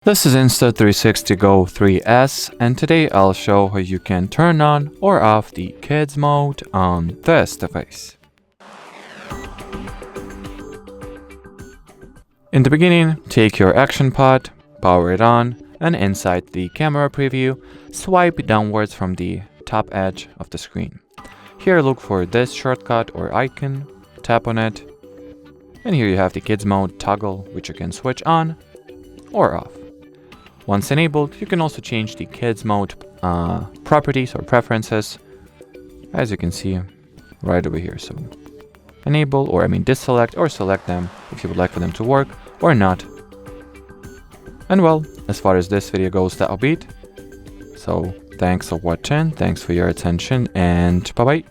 This is Insta360 GO 3S, and today I'll show how you can turn on or off the kids mode on this device. In the beginning, take your action pod, power it on, and inside the camera preview, swipe downwards from the top edge of the screen. Here look for this shortcut or icon, tap on it, and here you have the kids mode toggle, which you can switch on or off. Once enabled, you can also change the kids mode properties or preferences, as you can see right over here. So enable, or deselect or select them if you would like for them to work or not. And well, as far as this video goes, that'll be it. So thanks for watching, thanks for your attention, and bye bye.